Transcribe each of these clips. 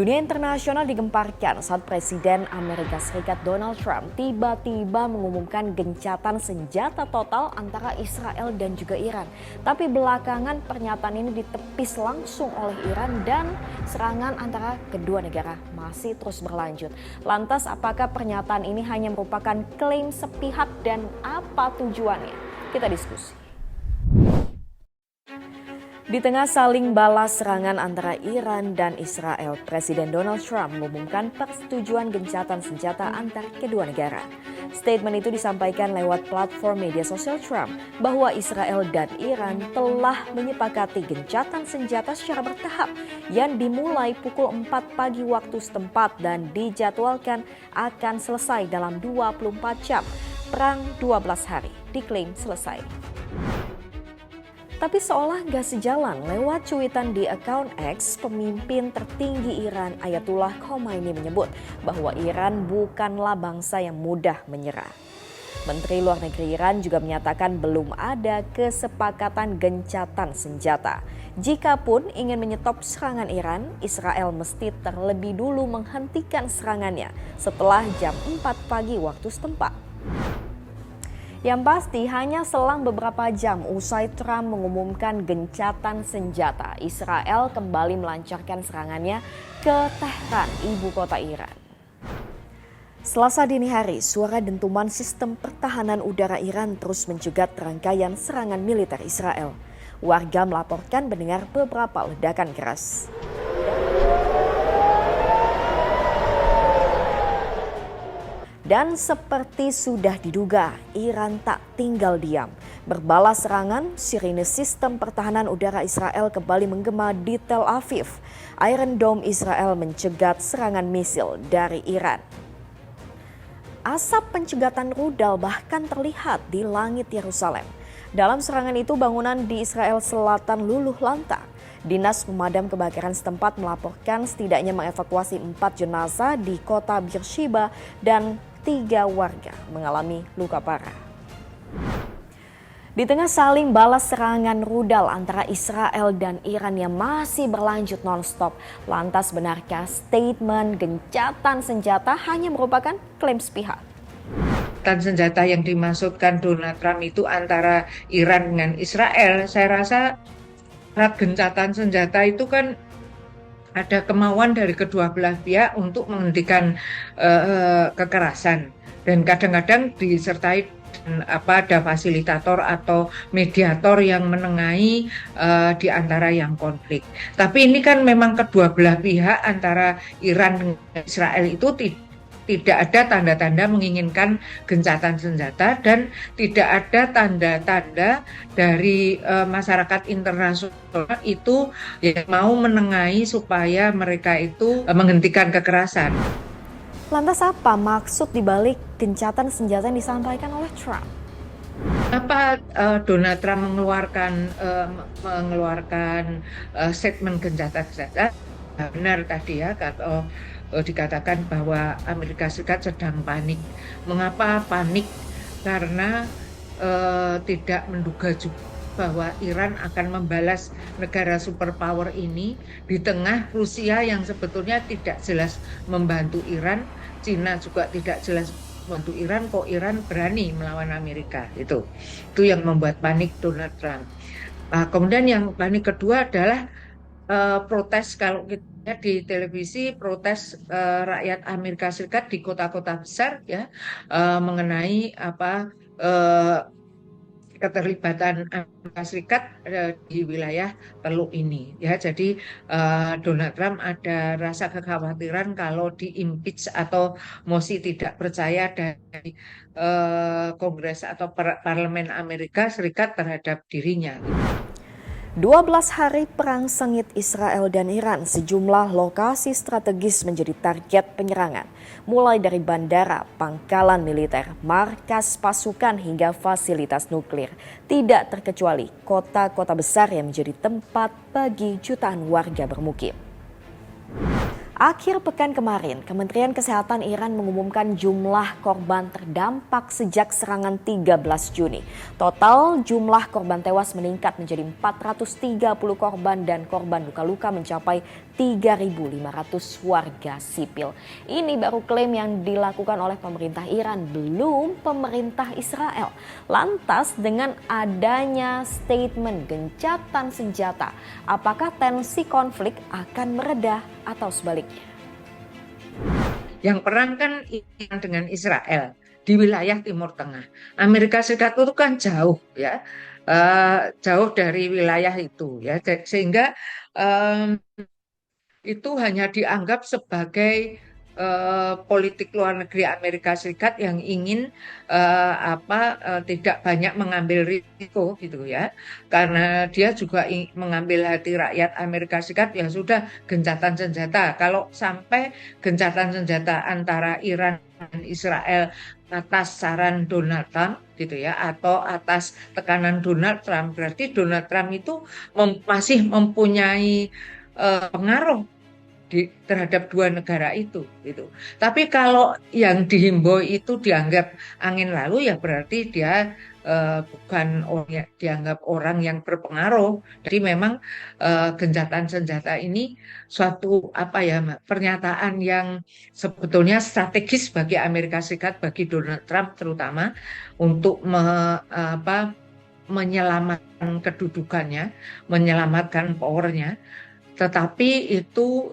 Dunia internasional digemparkan saat Presiden Amerika Serikat Donald Trump tiba-tiba mengumumkan gencatan senjata total antara Israel dan juga Iran. Tapi belakangan pernyataan ini ditepis langsung oleh Iran dan serangan antara kedua negara masih terus berlanjut. Lantas apakah pernyataan ini hanya merupakan klaim sepihak dan apa tujuannya? Kita diskusi. Di tengah saling balas serangan antara Iran dan Israel, Presiden Donald Trump mengumumkan persetujuan gencatan senjata antar kedua negara. Statement itu disampaikan lewat platform media sosial Trump bahwa Israel dan Iran telah menyepakati gencatan senjata secara bertahap yang dimulai pukul 4 pagi waktu setempat dan dijadwalkan akan selesai dalam 24 jam. Perang 12 hari diklaim selesai. Tapi seolah gak sejalan, lewat cuitan di akun X, pemimpin tertinggi Iran Ayatullah Khomeini menyebut bahwa Iran bukanlah bangsa yang mudah menyerah. Menteri Luar Negeri Iran juga menyatakan belum ada kesepakatan gencatan senjata. Jikapun ingin menyetop serangan Iran, Israel mesti terlebih dulu menghentikan serangannya setelah jam 4 pagi waktu setempat. Yang pasti hanya selang beberapa jam usai Trump mengumumkan gencatan senjata, Israel kembali melancarkan serangannya ke Tehran, ibu kota Iran. Selasa dini hari, suara dentuman sistem pertahanan udara Iran terus mencegat rangkaian serangan militer Israel. Warga melaporkan mendengar beberapa ledakan keras. Dan seperti sudah diduga, Iran tak tinggal diam. Berbalas serangan, sirine sistem pertahanan udara Israel kembali menggema di Tel Aviv. Iron Dome Israel mencegat serangan misil dari Iran. Asap pencegatan rudal bahkan terlihat di langit Yerusalem. Dalam serangan itu, bangunan di Israel Selatan luluh lantak. Dinas pemadam kebakaran setempat melaporkan setidaknya mengevakuasi 4 jenazah di kota Beersheba dan 3 warga mengalami luka parah. Di tengah saling balas serangan rudal antara Israel dan Iran yang masih berlanjut non-stop, lantas benarkah statement gencatan senjata hanya merupakan klaim sepihak? Gencatan senjata yang dimaksudkan Donald Trump itu antara Iran dengan Israel, saya rasa gencatan senjata itu kan ada kemauan dari kedua belah pihak untuk menghentikan kekerasan, dan kadang-kadang disertai ada fasilitator atau mediator yang menengahi di antara yang konflik. Tapi ini kan memang kedua belah pihak antara Iran dan Israel itu tidak ada tanda-tanda menginginkan gencatan senjata dan tidak ada tanda-tanda dari masyarakat internasional itu yang mau menengahi supaya mereka itu menghentikan kekerasan. Lantas apa maksud dibalik gencatan senjata yang disampaikan oleh Trump? Kenapa Donald Trump mengeluarkan statement gencatan senjata? Benar tadi ya, kalau dikatakan bahwa Amerika Serikat sedang panik. Mengapa panik? Karena tidak menduga juga bahwa Iran akan membalas negara superpower ini di tengah Rusia yang sebetulnya tidak jelas membantu Iran, Cina juga tidak jelas membantu Iran, kok Iran berani melawan Amerika. Itu yang membuat panik Donald Trump. Kemudian yang panik kedua adalah protes, kalau kita lihat di televisi, protes rakyat Amerika Serikat di kota-kota besar ya, mengenai keterlibatan Amerika Serikat di wilayah Teluk ini ya. Jadi Donald Trump ada rasa kekhawatiran kalau diimpeach atau mosi tidak percaya dari Kongres atau Parlemen Amerika Serikat terhadap dirinya. 12 hari perang sengit Israel dan Iran, sejumlah lokasi strategis menjadi target penyerangan. Mulai dari bandara, pangkalan militer, markas pasukan hingga fasilitas nuklir. Tidak terkecuali kota-kota besar yang menjadi tempat bagi jutaan warga bermukim. Akhir pekan kemarin, Kementerian Kesehatan Iran mengumumkan jumlah korban terdampak sejak serangan 13 Juni. Total jumlah korban tewas meningkat menjadi 430 korban dan korban luka-luka mencapai 3.500 warga sipil. Ini baru klaim yang dilakukan oleh pemerintah Iran, belum pemerintah Israel. Lantas dengan adanya statement gencatan senjata, apakah tensi konflik akan mereda atau sebaliknya? Yang perang kan Iran dengan Israel di wilayah Timur Tengah. Amerika Serikat itu kan jauh ya, jauh dari wilayah itu ya, sehingga itu hanya dianggap sebagai politik luar negeri Amerika Serikat yang ingin tidak banyak mengambil risiko gitu ya, karena dia juga mengambil hati rakyat Amerika Serikat. Ya sudah, gencatan senjata. Kalau sampai gencatan senjata antara Iran dan Israel atas saran Donald Trump gitu ya, atau atas tekanan Donald Trump, berarti Donald Trump itu masih mempunyai pengaruh terhadap dua negara itu gitu. Tapi kalau yang dihimbau itu dianggap angin lalu, ya berarti dia bukan dianggap orang yang berpengaruh. Jadi memang gencatan senjata ini suatu pernyataan yang sebetulnya strategis bagi Amerika Serikat, bagi Donald Trump terutama, untuk menyelamatkan kedudukannya, menyelamatkan powernya. Tetapi itu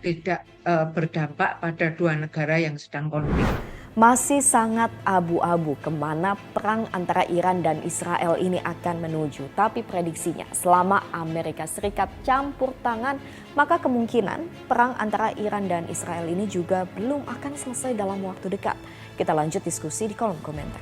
tidak berdampak pada dua negara yang sedang konflik. Masih sangat abu-abu kemana perang antara Iran dan Israel ini akan menuju. Tapi prediksinya, selama Amerika Serikat campur tangan, maka kemungkinan perang antara Iran dan Israel ini juga belum akan selesai dalam waktu dekat. Kita lanjut diskusi di kolom komentar.